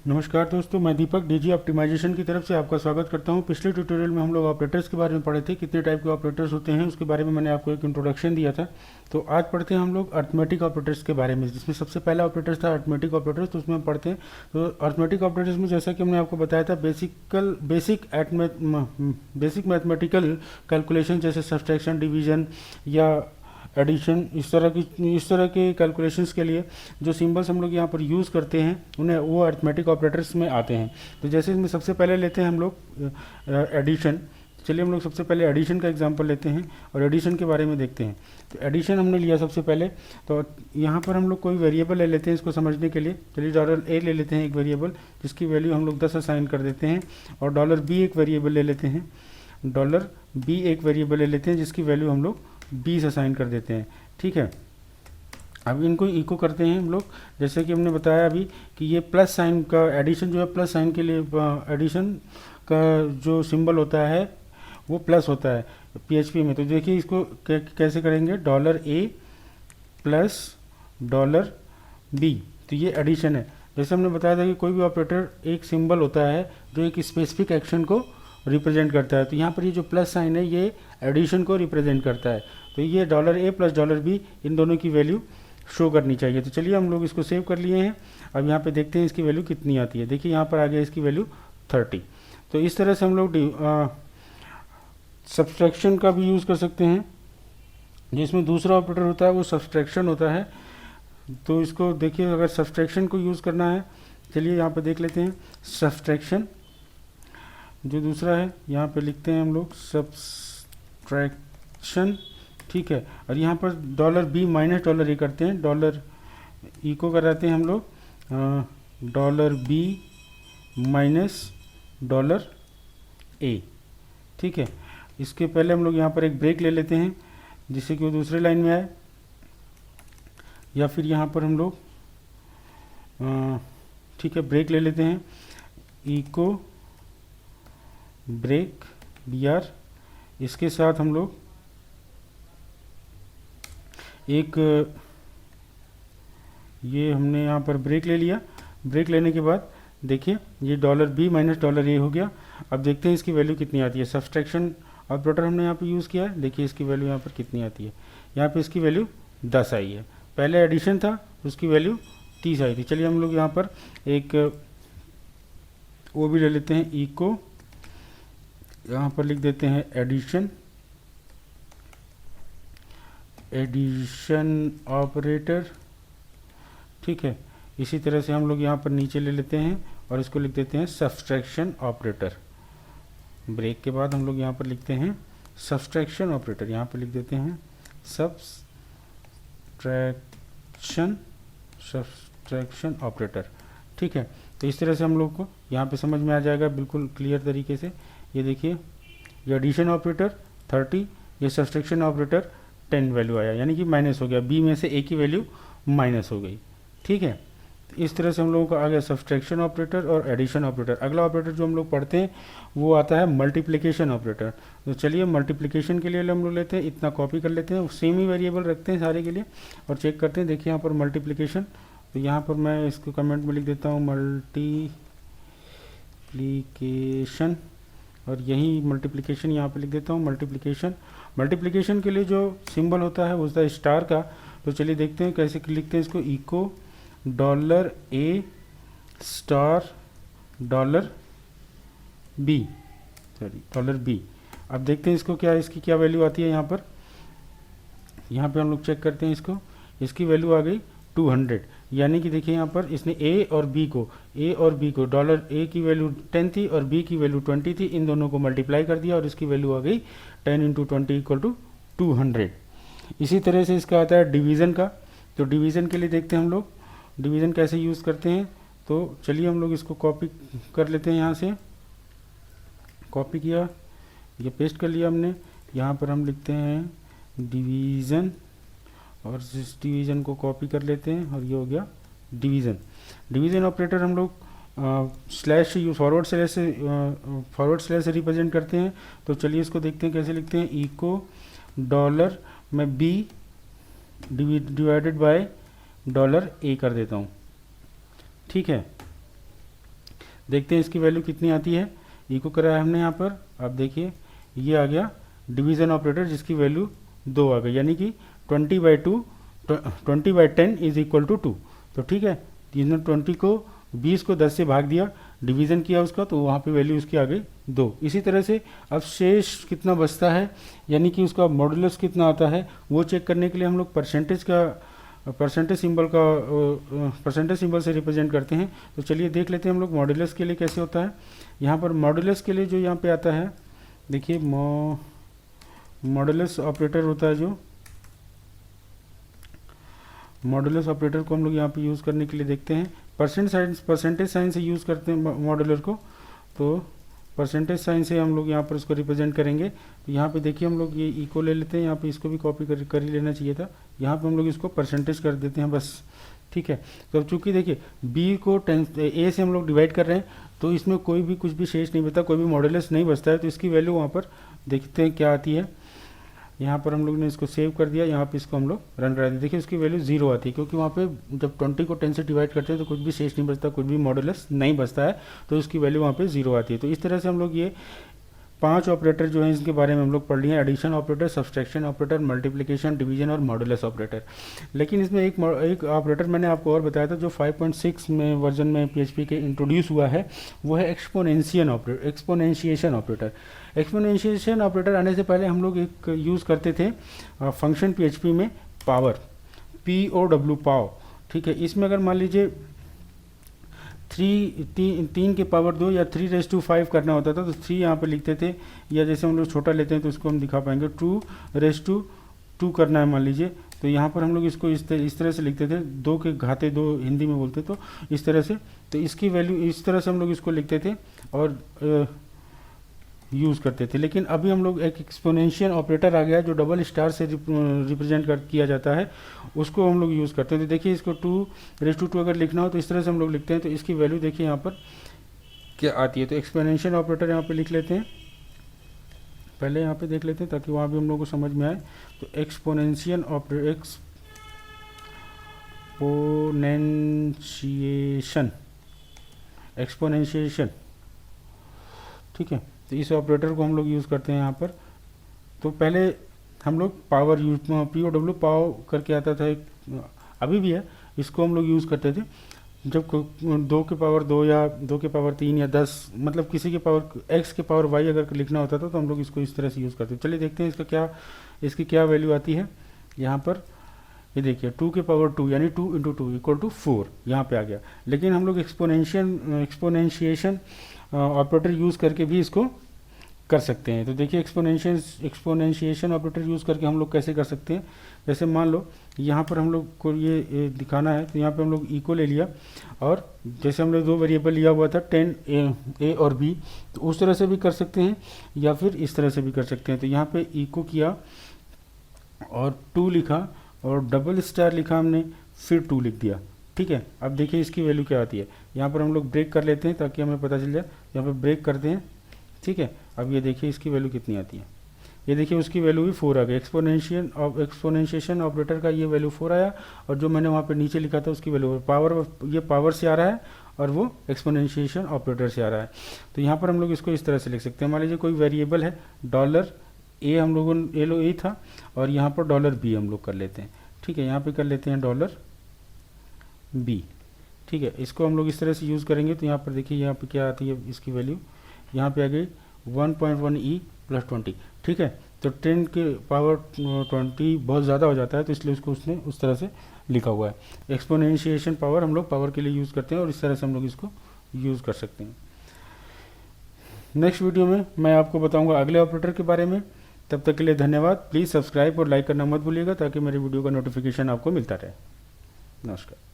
नमस्कार दोस्तों, मैं दीपक डीजी ऑप्टिमाइजेशन की तरफ से आपका स्वागत करता हूं। पिछले ट्यूटोरियल में हम लोग ऑपरेटर्स के बारे में पढ़े थे, कितने टाइप के ऑपरेटर्स होते हैं उसके बारे में मैंने आपको एक इंट्रोडक्शन दिया था। तो आज पढ़ते हैं हम लोग अर्थमेटिक ऑपरेटर्स के बारे में, जिसमें सबसे पहला ऑपरेटर्स था अर्थमेटिक ऑपरेटर्स। तो उसमें हम पढ़ते हैं। तो अर्थमेटिक ऑपरेटर्स में जैसा कि हमने आपको बताया था, बेसिक मैथमेटिकल कैलकुलेशन जैसे सब्सट्रैक्शन, डिवीजन या एडिशन, इस तरह के कैलकुलेशंस के लिए जो सिंबल्स हम लोग यहाँ पर यूज़ करते हैं उन्हें वो अर्थमेटिक ऑपरेटर्स में आते हैं। तो जैसे इसमें सबसे पहले लेते हैं हम लोग एडिशन। चलिए हम लोग सबसे पहले एडिशन का एग्जांपल लेते हैं और एडिशन के बारे में देखते हैं। तो एडिशन हमने लिया सबसे पहले। तो यहाँ पर हम लोग कोई वेरिएबल ले लेते हैं इसको समझने के लिए। चलिए $a ले लेते हैं, एक वेरिएबल जिसकी वैल्यू हम लोग 10 असाइन कर देते हैं। और $b एक वेरिएबल ले लेते हैं, $b एक वेरिएबल ले लेते हैं जिसकी वैल्यू हम लोग 20 असाइन कर देते हैं। ठीक है, अब इनको इको करते हैं हम लोग। जैसे कि हमने बताया अभी कि ये प्लस साइन का एडिशन जो है, प्लस साइन के लिए एडिशन का जो सिंबल होता है वो प्लस होता है PHP में। तो देखिए इसको कैसे करेंगे, $a प्लस $b। तो ये एडिशन है। जैसे हमने बताया था कि कोई भी ऑपरेटर एक सिंबल होता है जो एक स्पेसिफिक एक्शन को रिप्रेजेंट करता है। तो यहाँ पर ये जो प्लस साइन है ये एडिशन को रिप्रेजेंट करता है। तो ये $a प्लस $b इन दोनों की वैल्यू शो करनी चाहिए। तो चलिए हम लोग इसको सेव कर लिए हैं। अब यहाँ पे देखते हैं इसकी वैल्यू कितनी आती है। देखिए यहाँ पर आ गया इसकी वैल्यू 30। तो इस तरह से हम लोग सब्सट्रैक्शन का भी यूज़ कर सकते हैं, जिसमें दूसरा ऑपरेटर होता है वो सब्सट्रैक्शन होता है। तो इसको देखिए, अगर सब्सट्रैक्शन को यूज़ करना है, चलिए यहाँ पर देख लेते हैं। सब्सट्रैक्शन जो दूसरा है यहाँ पे लिखते हैं हम लोग सब्सट्रैक्शन। ठीक है, और यहाँ पर $b माइनस $a करते हैं, $e को कराते हैं हम लोग $b माइनस $a। ठीक है, इसके पहले हम लोग यहाँ पर एक ब्रेक ले लेते हैं जिससे कि वो दूसरे लाइन में आए, या फिर यहाँ पर हम लोग ठीक है ब्रेक ले लेते हैं, इको ब्रेक BR। इसके साथ हम लोग एक ये हमने यहाँ पर ब्रेक ले लिया। ब्रेक लेने के बाद देखिए ये $b माइनस $a हो गया। अब देखते हैं इसकी वैल्यू कितनी आती है। सब्सट्रैक्शन ऑपरेटर हमने यहाँ पे यूज़ किया है। देखिए इसकी वैल्यू यहाँ पर कितनी आती है। यहाँ पे इसकी वैल्यू 10 आई है। पहले एडिशन था, उसकी वैल्यू 30 आई थी। चलिए हम लोग यहाँ पर एक वो भी ले लेते हैं, इको, यहाँ पर लिख देते हैं एडिशन ऑपरेटर। ठीक है, इसी तरह से हम लोग यहाँ पर नीचे ले लेते हैं और इसको लिख देते हैं सब्सट्रैक्शन ऑपरेटर। ब्रेक के बाद हम लोग यहाँ पर लिखते हैं सब्सट्रैक्शन ऑपरेटर, यहाँ पर लिख देते हैं सब्सट्रैक्शन ऑपरेटर। ठीक है, तो इस तरह से हम लोग को यहाँ पे समझ में आ जाएगा बिल्कुल क्लियर तरीके से। ये देखिए, ये एडिशन ऑपरेटर 30, ये सब्सट्रैक्शन ऑपरेटर 10 वैल्यू आया, यानी कि माइनस हो गया, b में से a की वैल्यू माइनस हो गई। ठीक है, इस तरह से हम लोगों का आ गया सब्सट्रैक्शन ऑपरेटर और एडिशन ऑपरेटर। अगला ऑपरेटर जो हम लोग पढ़ते हैं वो आता है मल्टीप्लिकेशन ऑपरेटर। तो चलिए मल्टीप्लिकेशन के लिए हम लोग लेते हैं, इतना कॉपी कर लेते हैं, सेम ही वेरिएबल रखते हैं सारे के लिए और चेक करते हैं। देखिए यहाँ पर मल्टीप्लिकेशन, तो यहाँ पर मैं इसको कमेंट में लिख देता हूँ मल्टीप्लिकेशन, और यही मल्टीप्लिकेशन यहाँ पर लिख देता हूँ मल्टीप्लिकेशन। मल्टीप्लिकेशन के लिए जो सिंबल होता है वो होता है स्टार का। तो चलिए देखते हैं कैसे लिखते हैं इसको, इको $a स्टार $b। अब देखते हैं इसको क्या, इसकी क्या वैल्यू आती है। यहाँ पे हम लोग चेक करते हैं इसको, इसकी वैल्यू आ गई 200। यानी कि देखिए यहाँ पर इसने a और b को $a की वैल्यू 10 थी और b की वैल्यू 20 थी, इन दोनों को मल्टीप्लाई कर दिया और इसकी वैल्यू आ गई 10 × 20 = 200। इसी तरह से इसका आता है डिवीज़न का। तो डिवीज़न के लिए देखते हैं हम लोग डिवीज़न कैसे यूज़ करते हैं। तो चलिए हम लोग इसको कॉपी कर लेते हैं, यहाँ से कॉपी किया, ये पेस्ट कर लिया हमने। यहाँ पर हम लिखते हैं डिवीज़न और इस डिवीज़न को कॉपी कर लेते हैं और ये हो गया डिवीज़न। डिवीज़न ऑपरेटर हम लोग स्लैश से यूज फॉरवर्ड स्लैश से रिप्रेजेंट करते हैं। तो चलिए इसको देखते हैं कैसे लिखते हैं, इको डॉलर मैं b डिवाइडेड बाय $a कर देता हूँ। ठीक है, देखते हैं इसकी वैल्यू कितनी आती है। इको कराया हमने यहाँ पर, अब देखिए ये आ गया डिवीज़न ऑपरेटर जिसकी वैल्यू 2 आ गई, यानी कि 20/10 इज इक्वल टू 2। तो ठीक है, इसने 20 को 10 से भाग दिया, डिवीज़न किया उसका, तो वहाँ पे वैल्यू उसकी आ गई 2। इसी तरह से अब शेष कितना बचता है, यानी कि उसका मॉडुलस कितना आता है, वो चेक करने के लिए हम लोग परसेंटेज सिंबल से रिप्रेजेंट करते हैं। तो चलिए देख लेते हैं हम लोग मॉडुलस के लिए कैसे होता है। यहाँ पर मॉडुलस के लिए जो यहाँ पे आता है, देखिए मॉडुलस ऑपरेटर होता है, जो मॉडुलस ऑपरेटर को हम लोग यहाँ पे यूज़ करने के लिए देखते हैं परसेंटेज साइन से यूज़ करते हैं मॉडुलर को। तो परसेंटेज साइन से हम लोग यहाँ पर उसको रिप्रेजेंट करेंगे। तो यहाँ पे देखिए हम लोग ये इको ले लेते हैं, यहाँ पे इसको भी कॉपी कर ही लेना चाहिए था, यहाँ पे हम लोग इसको परसेंटेज कर देते हैं बस, ठीक है। तो अब चूँकि देखिए बी को ए से हम लोग डिवाइड कर रहे हैं, तो इसमें कोई भी कुछ भी शेष नहीं बचता, कोई भी मॉडुलस नहीं बचता है। तो इसकी वैल्यू वहाँ पर देखते हैं क्या आती है। यहाँ पर हम लोग ने इसको सेव कर दिया, यहाँ पे इसको हम लोग रन करा दिया। देखिए उसकी वैल्यू 0 आती है, क्योंकि वहाँ पे जब 20 को 10 से डिवाइड करते हैं तो कुछ भी शेष नहीं बचता, कुछ भी मॉडुलस नहीं बचता है, तो उसकी वैल्यू वहाँ पे 0 आती है। तो इस तरह से हम लोग ये 5 ऑपरेटर जो हैं इसके बारे में हम लोग पढ़ लिए हैं, addition operator, subtraction operator, multiplication, division और मॉडुलस ऑपरेटर। लेकिन इसमें एक ऑपरेटर मैंने आपको और बताया था जो 5.6 में वर्जन में PHP के इंट्रोड्यूस हुआ है, वो है एक्सपोनेंशिएशन ऑपरेटर। एक्सपोनेंशिएशन ऑपरेटर आने से पहले हम लोग एक यूज़ करते थे फंक्शन PHP में पावर, POW पाव, ठीक है। इसमें अगर मान लीजिए 3 के पावर 2 या 3⁵ करना होता था, तो 3 यहाँ पे लिखते थे, या जैसे हम लोग छोटा लेते हैं तो इसको हम दिखा पाएंगे 2⁵2 करना है मान लीजिए, तो यहाँ पर हम लोग इसको इस तरह से लिखते थे, 2 के घाते 2 हिंदी में बोलते, तो इस तरह से, तो इसकी वैल्यू इस तरह से हम लोग इसको लिखते थे और यूज़ करते थे। लेकिन अभी हम लोग एक एक्सपोनेंशियल ऑपरेटर आ गया है जो डबल स्टार से रिप्रेजेंट किया जाता है, उसको हम लोग यूज़ करते हैं। तो देखिए इसको 2⁵2 अगर लिखना हो तो इस तरह से हम लोग लिखते हैं। तो इसकी वैल्यू देखिए यहाँ पर क्या आती है। तो एक्सपोनेंशियल ऑपरेटर यहाँ पे लिख लेते हैं, पहले यहाँ पे देख लेते हैं ताकि वहाँ भी हम लोग को समझ में आए। तो एक्सपोनेंशियल एक्सपोनेंशिएशन, ठीक है। तो इस ऑपरेटर को हम लोग यूज़ करते हैं यहाँ पर। तो पहले हम लोग पावर यूज POW पाव करके आता था, अभी भी है, इसको हम लोग यूज़ करते थे जब 2 के पावर 2 या 2 के पावर 3 या 10, मतलब किसी के पावर x के पावर y अगर लिखना होता था तो हम लोग इसको इस तरह से यूज़ करते थे। चलिए देखते हैं इसकी क्या वैल्यू आती है। यहाँ पर ये देखिए 2 के पावर 2 यानी 2 × 2 = 4 यहाँ पे आ गया। लेकिन हम लोग एक्सपोनेंशिएशन ऑपरेटर यूज़ करके भी इसको कर सकते हैं। तो देखिए एक्सपोनेंशिएशन ऑपरेटर यूज़ करके हम लोग कैसे कर सकते हैं। जैसे मान लो यहाँ पर हम लोग को ये दिखाना है, तो यहाँ पे हम लोग इको ले लिया, और जैसे हमने 2 वेरिएबल लिया हुआ था 10 A और B, तो उस तरह से भी कर सकते हैं या फिर इस तरह से भी कर सकते हैं। तो यहाँ पे इको किया और 2 लिखा और डबल स्टार लिखा हमने, फिर 2 लिख दिया, ठीक है। अब देखिए इसकी वैल्यू क्या आती है। यहाँ पर हम लोग ब्रेक कर लेते हैं ताकि हमें पता चल जाए, यहाँ पर ब्रेक करते हैं, ठीक है। अब ये देखिए इसकी वैल्यू कितनी आती है, ये देखिए उसकी वैल्यू भी 4 आ गई। एक्सपोनेंशिएशन ऑपरेटर का ये वैल्यू 4 आया, और जो मैंने वहाँ पे नीचे लिखा था उसकी वैल्यू ये पावर से आ रहा है और वो एक्सपोनेंशिएशन ऑपरेटर से आ रहा है। तो यहाँ पर हम लोग इसको इस तरह से लिख सकते हैं। मान लीजिए कोई वेरिएबल है $A, हम लोगों ने A था, और यहाँ पर $B हम लोग कर लेते हैं, ठीक है। यहाँ पे कर लेते हैं $B, ठीक है। इसको हम लोग इस तरह से यूज़ करेंगे। तो यहाँ पर देखिए यहाँ पे क्या आती है, इसकी वैल्यू यहाँ पे आ गई 1.1e + 20, ठीक है। तो 10 के पावर 20 बहुत ज़्यादा हो जाता है, तो इसलिए उसने उस तरह से लिखा हुआ है। एक्सपोनेंशिएशन पावर हम लोग पावर के लिए यूज़ करते हैं, और इस तरह से हम लोग इसको यूज़ कर सकते हैं। नेक्स्ट वीडियो में मैं आपको बताऊँगा अगले ऑपरेटर के बारे में। तब तक के लिए धन्यवाद। प्लीज़ सब्सक्राइब और लाइक करना मत भूलिएगा ताकि मेरे वीडियो का नोटिफिकेशन आपको मिलता रहे। नमस्कार।